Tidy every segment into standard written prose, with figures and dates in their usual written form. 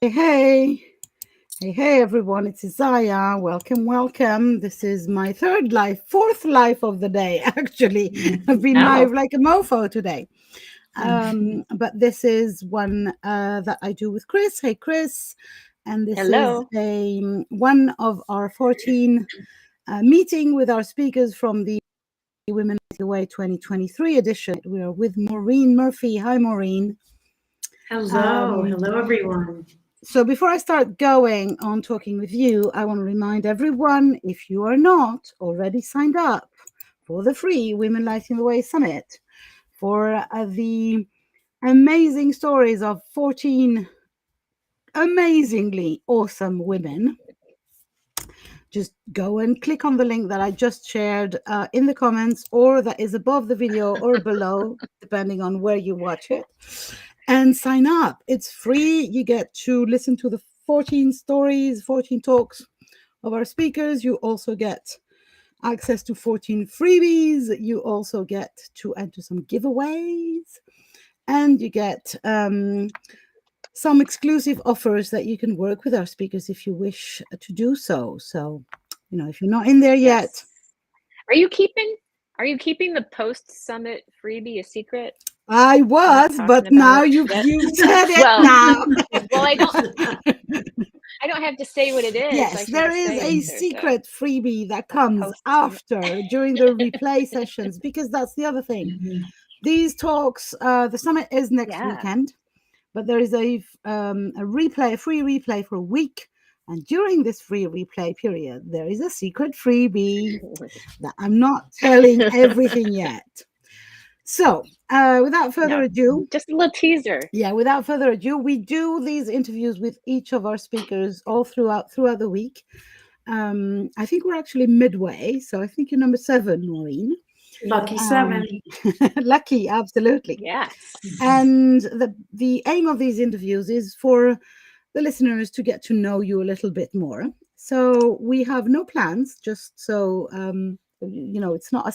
Hey, everyone, it's Isaiah. Welcome. This is my fourth live of the day, actually. I've been Oh, live like a mofo today. But this is one that I do with Chris. Hey, Chris. And this is hello. one of our 14 meeting with our speakers from the Women of the Way 2023 edition. We are with Maureen Murphy. Hi, Maureen. Hello everyone. So before I start going on talking with you, I want to remind everyone, if you are not already signed up for the free Women Lighting the Way Summit, for the amazing stories of 14 amazingly awesome women, just go and click on the link that I just shared in the comments, or that is above the video or below, depending on where you watch it, and sign up. It's free. You get to listen to the 14 stories, 14 talks of our speakers. You also get access to 14 freebies. You also get to enter some giveaways, and you get some exclusive offers that you can work with our speakers if you wish to do so. So, if you're not in there yet. Yes. Are you keeping the post summit freebie a secret? I was, but now you've said it now. Well, I don't have to say what it is. Yes, there is a secret freebie that comes after during the replay sessions, because that's the other thing. These talks, the summit is next weekend, but there is a free replay for a week. And during this free replay period, there is a secret freebie that I'm not telling everything yet. So, without further ado, just a little teaser. Yeah, without further ado, we do these interviews with each of our speakers all throughout the week. I think we're actually midway, so I think you're number 7, Maureen. Lucky 7. Lucky, absolutely. Yes. And the aim of these interviews is for the listeners to get to know you a little bit more. So we have no plans, just so it's not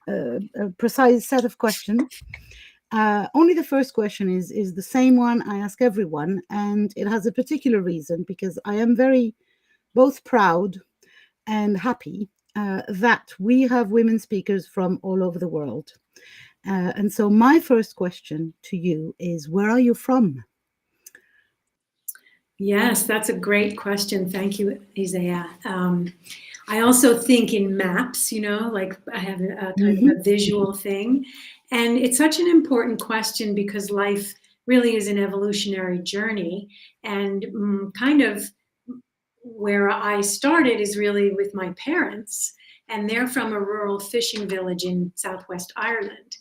a precise set of questions. Only the first question is the same one I ask everyone, and it has a particular reason, because I am very both proud and happy that we have women speakers from all over the world. And so my first question to you is, where are you from? Yes, that's a great question. Thank you, Isaiah. I also think in maps, like I have a kind of a visual thing. And it's such an important question because life really is an evolutionary journey. And kind of where I started is really with my parents. And they're from a rural fishing village in Southwest Ireland.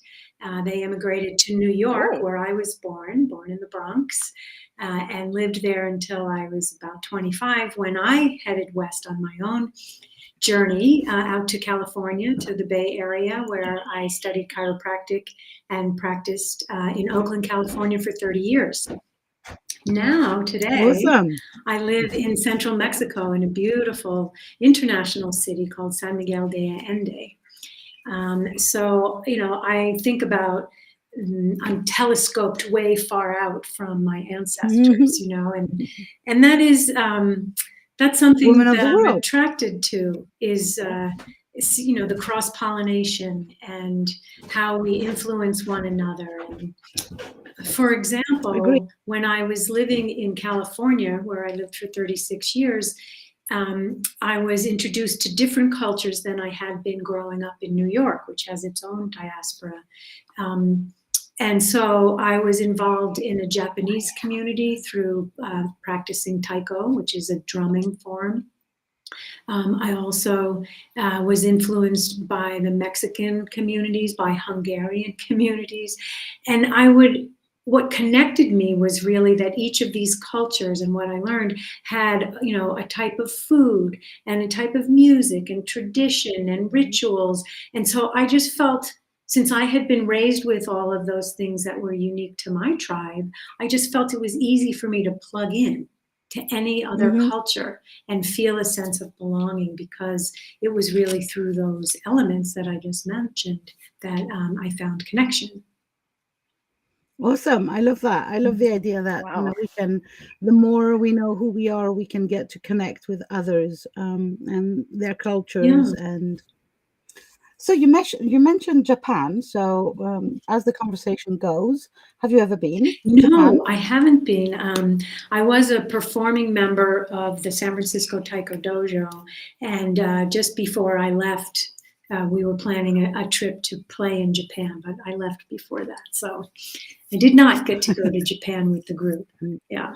They immigrated to New York, where I was born in the Bronx, and lived there until I was about 25, when I headed west on my own journey out to California, to the Bay Area, where I studied chiropractic and practiced in Oakland, California for 30 years. Now, today, Awesome. I live in central Mexico in a beautiful international city called San Miguel de Allende. So, I think about, I'm telescoped way far out from my ancestors, and that is, that's something that I'm attracted to is the cross-pollination and how we influence one another. And for example, when I was living in California, where I lived for 36 years, I was introduced to different cultures than I had been growing up in New York, which has its own diaspora. And so I was involved in a Japanese community through practicing taiko, which is a drumming form. I also was influenced by the Mexican communities, by Hungarian communities, and what connected me was really that each of these cultures, and what I learned, had, a type of food and a type of music and tradition and rituals. And so I just felt, since I had been raised with all of those things that were unique to my tribe, I just felt it was easy for me to plug in to any other culture and feel a sense of belonging, because it was really through those elements that I just mentioned that I found connection. Awesome. I love that. I love the idea that, Wow. we can, the more we know who we are, we can get to connect with others, and their Yeah. cultures. And so you mentioned Japan. So, as the conversation goes, have you ever been to Japan? No, I haven't been. I was a performing member of the San Francisco Taiko Dojo, and just before I left, we were planning a trip to play in Japan, but I left before that, so I did not get to go to Japan with the group. Yeah,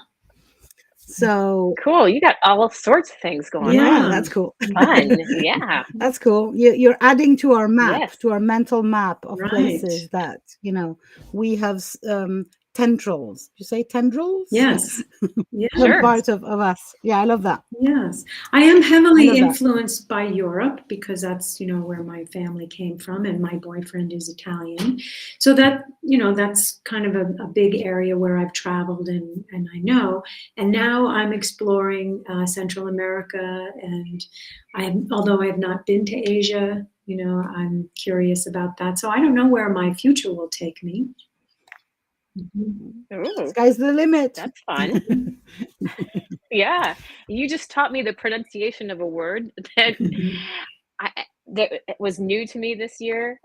So, Cool. You got all sorts of things going yeah, on. yeah, that's cool. Fun. Yeah. That's cool. You're adding to our map, Yes. to our mental map of right. places that, we have tendrils. You say tendrils? Yes, yeah. They're Sure. part of us. Yeah, I love that. Yes, I am I heavily love that. influenced by Europe because that's, where my family came from and my boyfriend is Italian. So that, that's kind of a big area where I've traveled and I know. And now I'm exploring Central America and although I have not been to Asia, I'm curious about that. So I don't know where my future will take me. Mhm. Ooh, Sky's the limit. that's fun. Yeah. You just taught me the pronunciation of a word that that was new to me this year.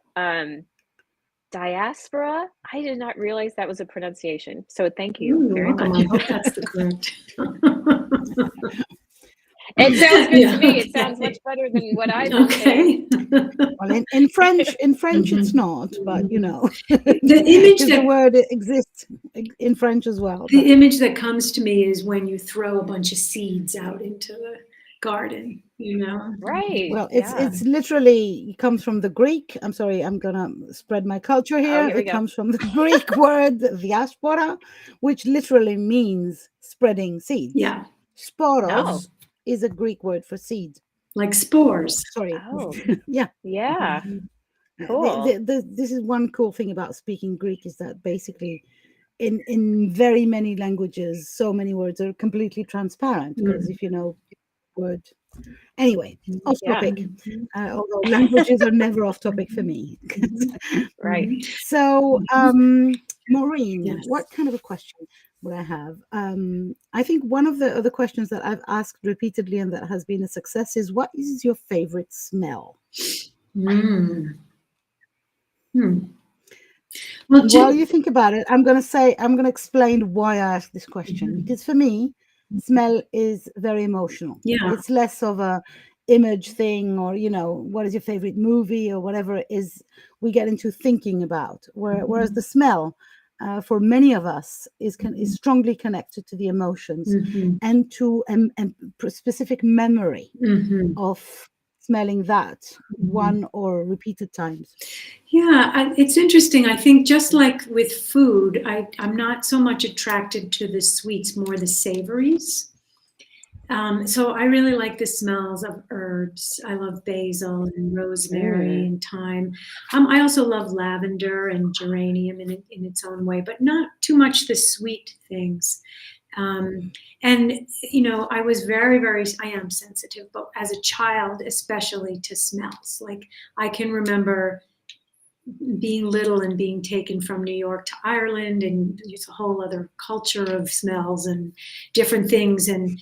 Diaspora. I did not realize that was a pronunciation. So thank you Ooh, you're very welcome. much. I hope that's the correct. It sounds good Yeah, to me. It sounds okay. much better than what I've been saying. Okay. Well, in French, it's Mhm, not, but mhm. because The image the that word exists in French as well. the But image that comes to me is when you throw a bunch of seeds out into the garden. Right. well, it's Yeah. it's literally it comes from the Greek. I'm sorry, I'm gonna spread my culture Oh, here. here we It go. comes from the Greek word diaspora, which literally means spreading seeds. Yeah, Oh. Sporos is a Greek word for seed. like spores. Sorry. Oh. Yeah. Yeah. Mhm. Cool. This is one cool thing about speaking Greek is that basically in very many languages, so many words are completely transparent because Mhm. if you know word anyway, off Yeah. topic. Mhm. Although languages are never off topic for me. Mhm. Right. Mhm. So, Maureen, Yes. what kind of a question would I have? I think one of the other questions that I've asked repeatedly and that has been a success is what is your favorite smell? Mm. Hmm. Well, And while you think about it, I'm going to explain why I asked this question. Mhm. Because for me, smell is very emotional. Yeah. It's less of a image thing or, what is your favorite movie or whatever it is we get into thinking about. Whereas the smell, for many of us, is strongly connected to the emotions Mhm. and to a specific memory Mhm. of smelling that Mhm. one or repeated times. Yeah, it's interesting. I think just like with food, I'm not so much attracted to the sweets, more the savories. So I really like the smells of herbs. I love basil and rosemary Mm. and thyme. I also love lavender and geranium in its own way, but not too much the sweet things. Um, and I was very, very. I am sensitive, but as a child, especially to smells. Like I can remember being little and being taken from New York to Ireland, and it's a whole other culture of smells and different things, and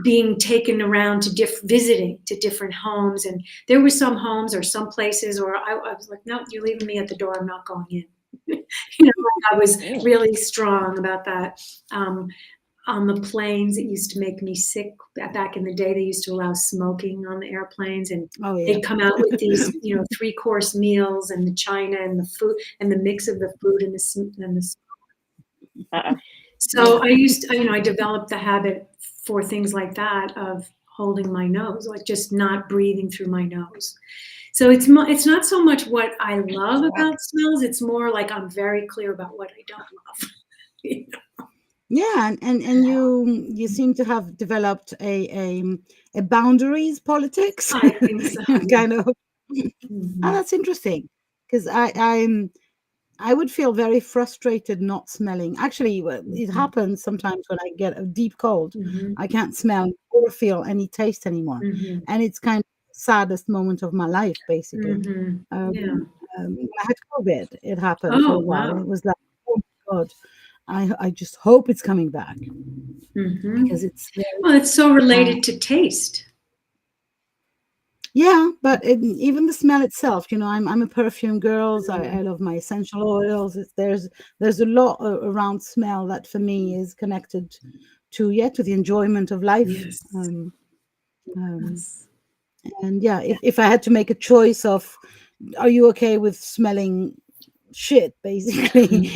being taken around to visiting to different homes. And there were some homes or some places, or I was like, no, you're leaving me at the door. I'm not going in. Like I was Mm. really strong about that. On the planes, it used to make me sick. Back in the day, they used to allow smoking on the airplanes, and Oh, yeah. they'd come out with these, 3-course meals and the china and the food and the mix of the food and the. Uh-oh. So I used to, I developed the habit for things like that of holding my nose, like just not breathing through my nose. So it's not so much what I love Wow. about smells. It's more like I'm very clear about what I don't love. Yeah, and you seem to have developed a boundaries politics, I think so. kind of. Oh, Mhm. that's interesting because I would feel very frustrated not smelling. Actually, it Mhm. happens sometimes when I get a deep cold. Mhm. I can't smell or feel any taste anymore, Mhm. and it's kind of the saddest moment of my life, basically. Mhm. Um, Yeah. when I had COVID, it happened for Oh, a while, and wow. it was like, oh my God, I just hope it's coming back because it's Well, it's so related to taste. yeah, but even the smell itself, I'm a perfume girl. So I love my essential oils. There's a lot around smell that for me is connected to the enjoyment of life. Yes. Yes. And yeah, if I had to make a choice of, are you okay with smelling shit, basically,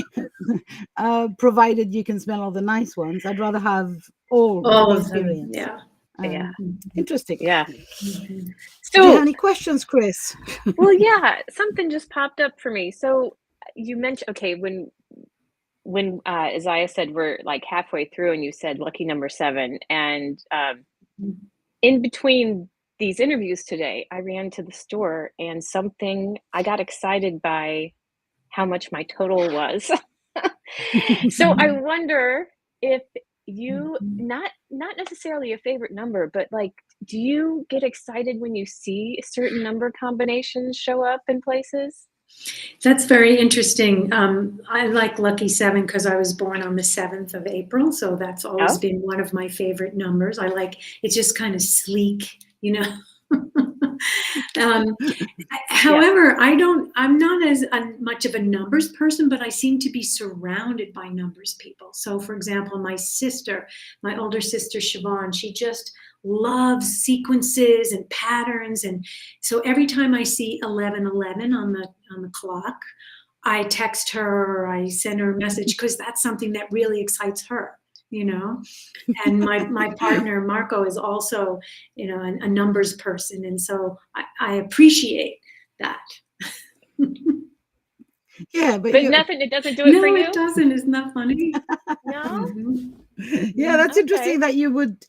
provided you can smell all the nice ones, I'd rather have all All the of them. experience. Yeah. Yeah. Interesting. Yeah. Mhm. Do you have So, any questions, Chris? well, yeah, something just popped up for me. So you mentioned, okay, when Isaiah said we're like halfway through, and you said lucky number 7, and in between these interviews today, I ran to the store and I got excited by how much my total was. So I wonder if you not necessarily a favorite number, but like, do you get excited when you see certain number combinations show up in places? That's very interesting. I like Lucky 7 because I was born on the 7th of April. So that's always Oh, been one of my favorite numbers. I like it's just kind of sleek, you know. However, I'm not as much of a numbers person, but I seem to be surrounded by numbers people. So, for example, my older sister, Siobhan, she just loves sequences and patterns. And so every time I see 11:11 on the clock, I text her or I send her a message because that's something that really excites her, you know. And my partner Marco is also, a numbers person, and so I appreciate that. Yeah, but but nothing, it doesn't do it No, for you? it doesn't. Isn't that funny? No? yeah, that's Okay. interesting that you would,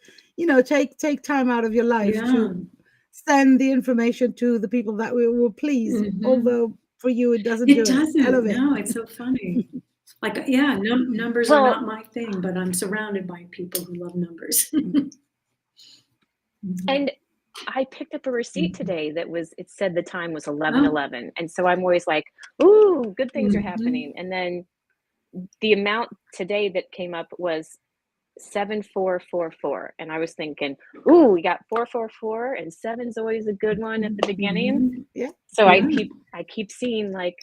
take time out of your life Yeah. to send the information to the people that will please. Although for you it doesn't do It it. I love doesn't. it. No, it's so funny. Like, yeah, numbers are Well, not my thing, but I'm surrounded by people who love numbers. and I picked up a receipt today it said the time was 11:11. And so I'm always like, ooh, good things are happening. And then the amount today that came up was 7444. And I was thinking, ooh, we got 444, and 7's always a good one at the beginning. Yeah. So Yeah. I keep seeing like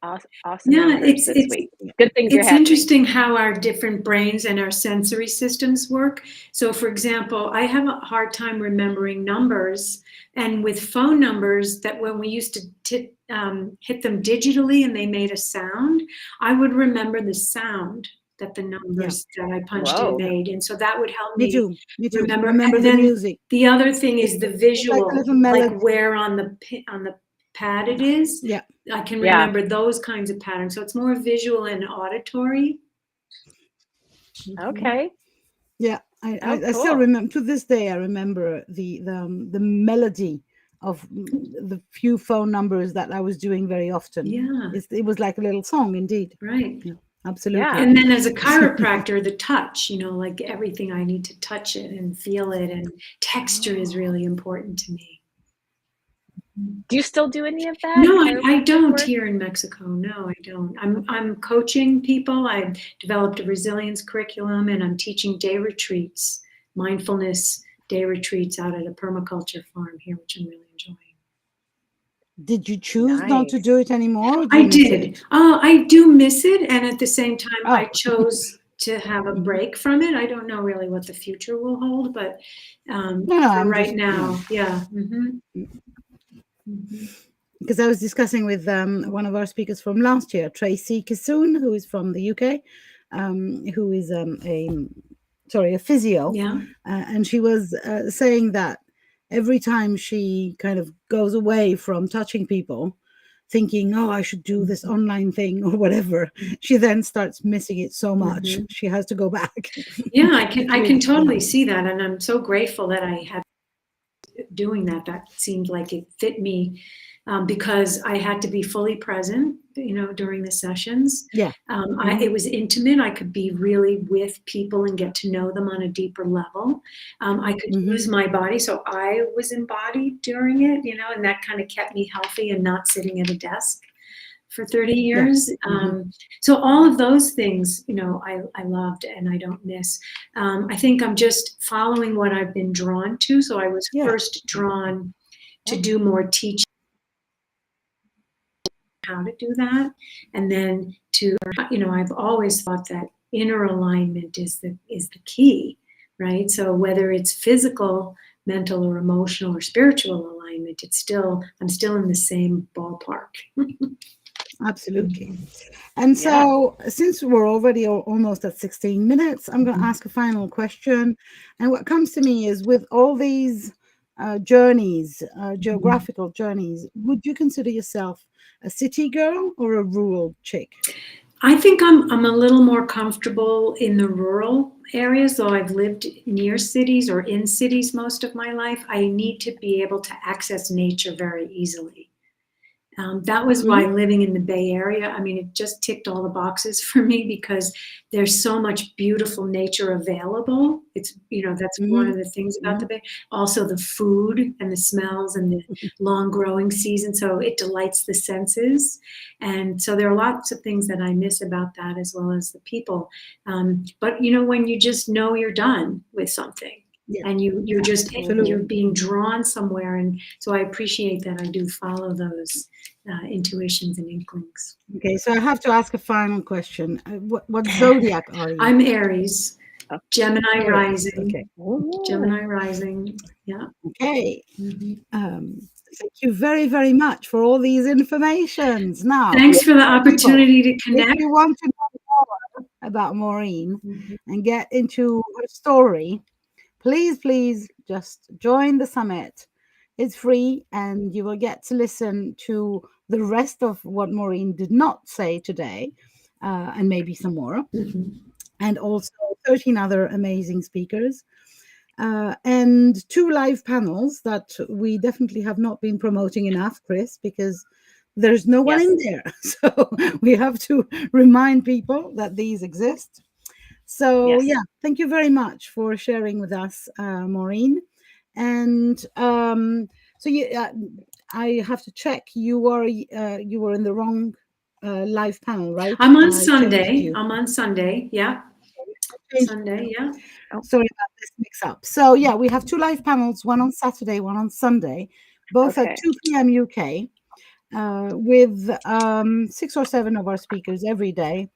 awesome Yeah, numbers this week. Good things are it's happening. interesting how our different brains and our sensory systems work. So, for example, I have a hard time remembering numbers, and with phone numbers, that when we used to hit them digitally and they made a sound, I would remember the sound that the numbers that I punched in Whoa. made, and so that would help Me me too. remember. Remember And the then music. the other thing is the It's like a visual, little melody. like where on the pad it is. Yeah. I can Yeah. remember those kinds of patterns. So it's more visual and auditory. Okay. Yeah. Oh, I still cool. remember, to this day I remember the melody of the few phone numbers that I was doing very often. Yeah, It was like a little song indeed. right. Yeah, absolutely. Yeah. And then as a chiropractor, the touch, like everything, I need to touch it and feel it, and texture is really important to me. Do you still do any of that? No, I chiropractic don't work? here in Mexico. No, I don't. I'm coaching people. I've developed a resilience curriculum, and I'm teaching day retreats, mindfulness day retreats out at a permaculture farm here, which I'm really enjoying. Did you choose not to Nice. do it anymore? Or do I you miss did. it? I do miss it, and at the same time, I Oh, chose to have a break from it. I don't know really what the future will hold, but no, for I'm right just, now, yeah. because I was discussing with one of our speakers from last year, Tracy Kissoon, who is from the UK, who is a physio, Yeah. and she was saying that every time she kind of goes away from touching people, thinking, oh, I should do this online thing or whatever, she then starts missing it so much she has to go back. Yeah, I can totally see that, and I'm so grateful that I had doing that. That seemed like it fit me, because I had to be fully present, during the sessions. Yeah. It was intimate. I could be really with people and get to know them on a deeper level. I could use my body, so I was embodied during it, and that kind of kept me healthy and not sitting at a desk for 30 years. So all of those things, I loved and I don't miss. I think I'm just following what I've been drawn to. So I was first drawn to do more teaching, how to do that. And then I've always thought that inner alignment is the key, right? So whether it's physical, mental, or emotional or spiritual alignment, I'm still in the same ballpark. Absolutely. And so since we're already almost at 16 minutes, I'm going to ask a final question. And what comes to me is, with all these journeys, geographical journeys, would you consider yourself a city girl or a rural chick? I think I'm a little more comfortable in the rural areas, though I've lived near cities or in cities most of my life. I need to be able to access nature very easily. That was why living in the Bay Area, it just ticked all the boxes for me, because there's so much beautiful nature available. It's, that's one of the things about the Bay. Also the food and the smells and the long growing season. So it delights the senses. And so there are lots of things that I miss about that, as well as the people. But when you just know you're done with something, and you're being drawn somewhere. And so I appreciate that I do follow those intuitions and inklings. Okay, so I have to ask a final question. What zodiac are you? I'm Aries, Gemini rising. Okay. Gemini rising. Yeah. Okay. Thank you very, very much for all these informations. Now, thanks for the opportunity to connect. If you want to know more about Maureen and get into her story, please just join the summit. It's free, and you will get to listen to the rest of what Maureen did not say today, and maybe some more, and also 13 other amazing speakers, and 2 live panels that we definitely have not been promoting enough, Chris, because there's no one in there. So we have to remind people that these exist. So thank you very much for sharing with us, Maureen. And so I have to check. You were in the wrong live panel, right? I'm on Sunday. Yeah. Sunday. Yeah. Sorry about this mix-up. So we have 2 live panels, one on Saturday, one on Sunday, both at 2 p.m. UK, with 6 or 7 of our speakers every day.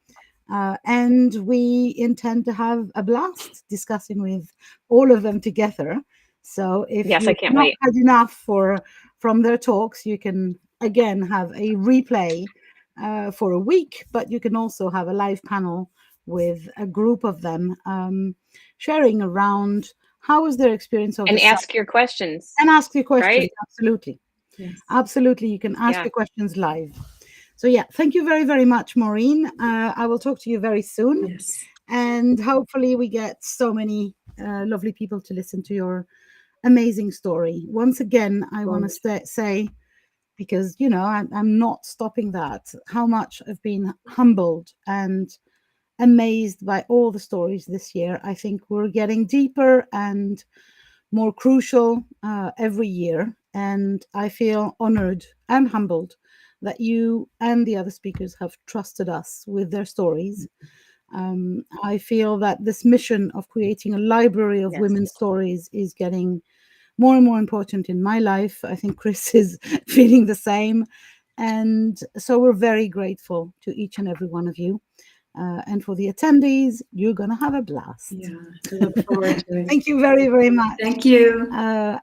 And we intend to have a blast discussing with all of them together. So if I can't not wait. had enough from their talks, you can again have a replay for a week, but you can also have a live panel with a group of them sharing around how was their experience of and ask your questions. And ask your questions, right? Absolutely. Yes. Absolutely, you can ask your questions live. So thank you very, very much, Maureen. I will talk to you very soon. Yes. And hopefully we get so many lovely people to listen to your amazing story. Once again, I want to say, because, I'm not stopping that, how much I've been humbled and amazed by all the stories this year. I think we're getting deeper and more crucial every year. And I feel honored and humbled that you and the other speakers have trusted us with their stories. I feel that this mission of creating a library of women's stories is getting more and more important in my life. I think Chris is feeling the same. And so we're very grateful to each and every one of you. And for the attendees, you're going to have a blast. Yeah, I look forward to it. Thank you very, very much. Thank you. And